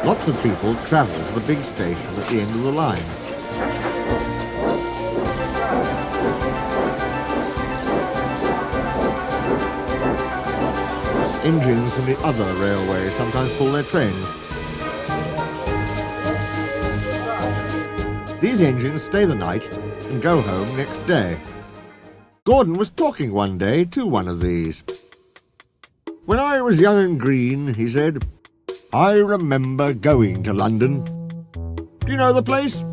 Lots of people travel to the big station at the end of the line. Engines from the other railways sometimes pull their trains. These engines stay the night and go home next day. Gordon was talking one day to one of these. "When I was young and green," he said, "I remember going to London. Do you know the place?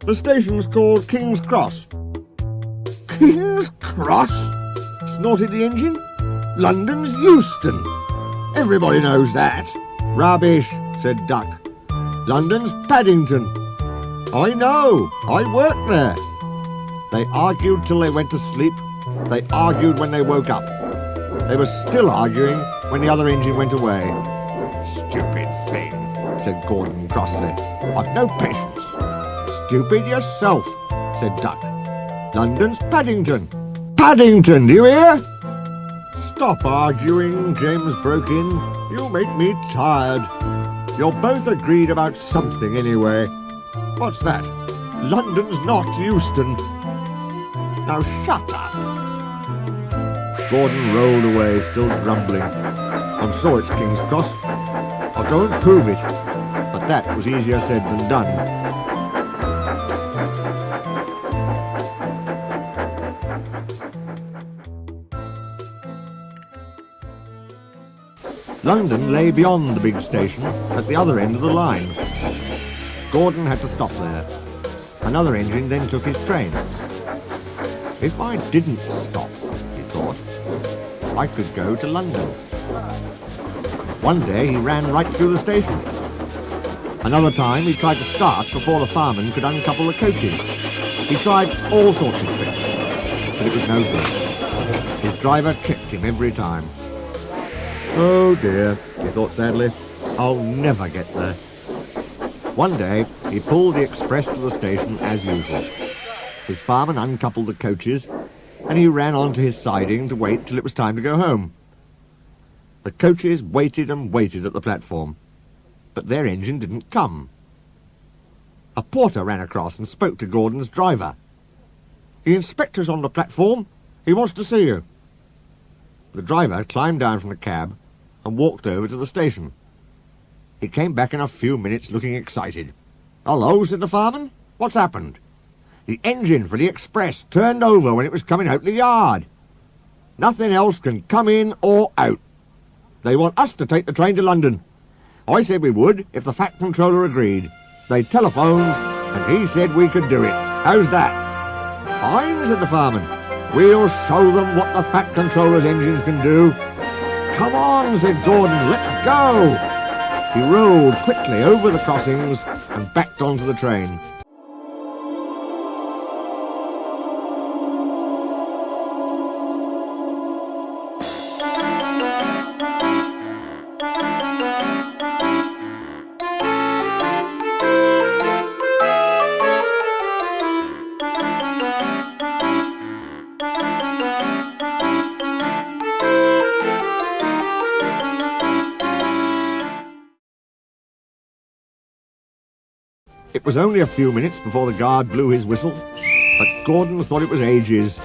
The station's called King's Cross." "King's Cross?" snorted the engine. "London's Euston. Everybody knows that." "Rubbish," said Duck. "London's Paddington." "I know. I worked there." They argued till they went to sleep. They argued when they woke up. They were still arguing when the other engine went away. "Stupid thing," said Gordon crossly. "I've no patience." "Stupid yourself," said Duck. "London's Paddington." "Paddington, do you hear?" "Stop arguing," James broke in. "You make me tired. You're both agreed about something anyway." "What's that?" "London's not Euston." "Now shut up." Gordon rolled away, still grumbling. "I'm sure it's King's Cross. I'll go and prove it." But that was easier said than done. London lay beyond the big station at the other end of the line. Gordon had to stop there. Another engine then took his train. "If I didn't stop," he thought, "I could go to London." One day he ran right through the station. Another time he tried to start before the fireman could uncouple the coaches. He tried all sorts of tricks, but it was no good. His driver tricked him every time. "Oh dear," he thought sadly, "I'll never get there." One day he pulled the express to the station as usual. His fireman uncoupled the coaches, and he ran on to his siding to wait till it was time to go home. The coaches waited and waited at the platform, but their engine didn't come. A porter ran across and spoke to Gordon's driver. "The inspector's on the platform. He wants to see you." The driver climbed down from the cab and walked over to the station. He came back in a few minutes looking excited. "Hello," said the fireman. "What's happened?" "The engine for the express turned over when it was coming out the yard. Nothing else can come in or out. They want us to take the train to London. I said we would if the Fat Controller agreed. They telephoned and he said we could do it. How's that?" "Fine," said the fireman. "We'll show them what the Fat Controller's engines can do." "Come on," said Gordon, "let's go." He rolled quickly over the crossings and backed onto the train. It was only a few minutes before the guard blew his whistle, but Gordon thought it was ages.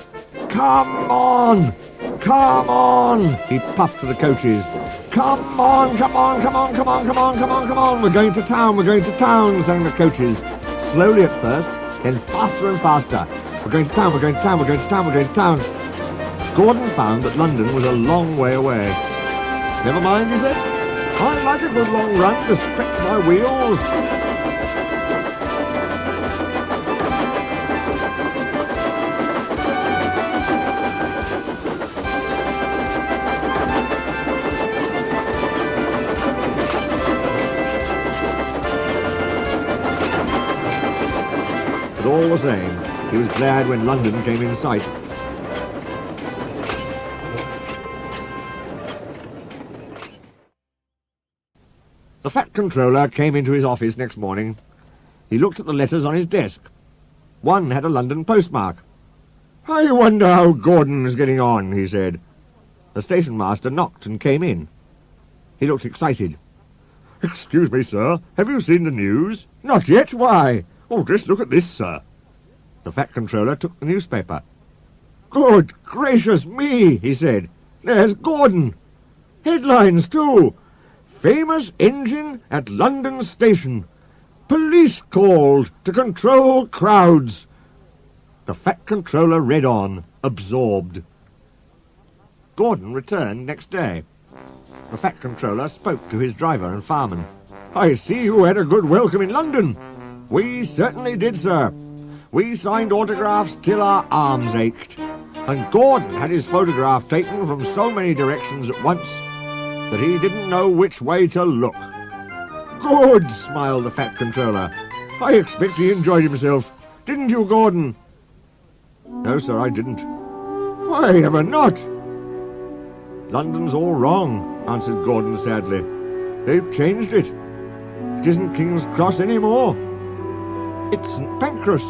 "Come on! Come on!" he puffed to the coaches. "Come on, come on, come on, come on, come on, come on, come on! We're going to town, we're going to town," sang the coaches. Slowly at first, then faster and faster. "We're going to town, we're going to town, we're going to town, we're going to town." Gordon found that London was a long way away. "Never mind," he said. "I like a good long run to stretch my wheels." But all the same, he was glad when London came in sight. The Fat Controller came into his office next morning. He looked at the letters on his desk. One had a London postmark. "I wonder how Gordon's getting on," he said. The station master knocked and came in. He looked excited. Excuse me, sir, have you seen the news? Not yet, why? Oh, just look at this, sir. The Fat Controller took the newspaper. Good gracious me, he said. There's Gordon. Headlines, too. Famous engine at London station. Police called to control crowds. The Fat Controller read on, absorbed. Gordon returned next day. The Fat Controller spoke to his driver and fireman. I see you had a good welcome in London. We certainly did, sir. We signed autographs till our arms ached. And Gordon had his photograph taken from so many directions at once that he didn't know which way to look. Good, smiled the Fat Controller. I expect he enjoyed himself. Didn't you, Gordon? No, sir, I didn't. Why ever not? London's all wrong, answered Gordon sadly. They've changed it. It isn't King's Cross anymore. It's St. Pancras.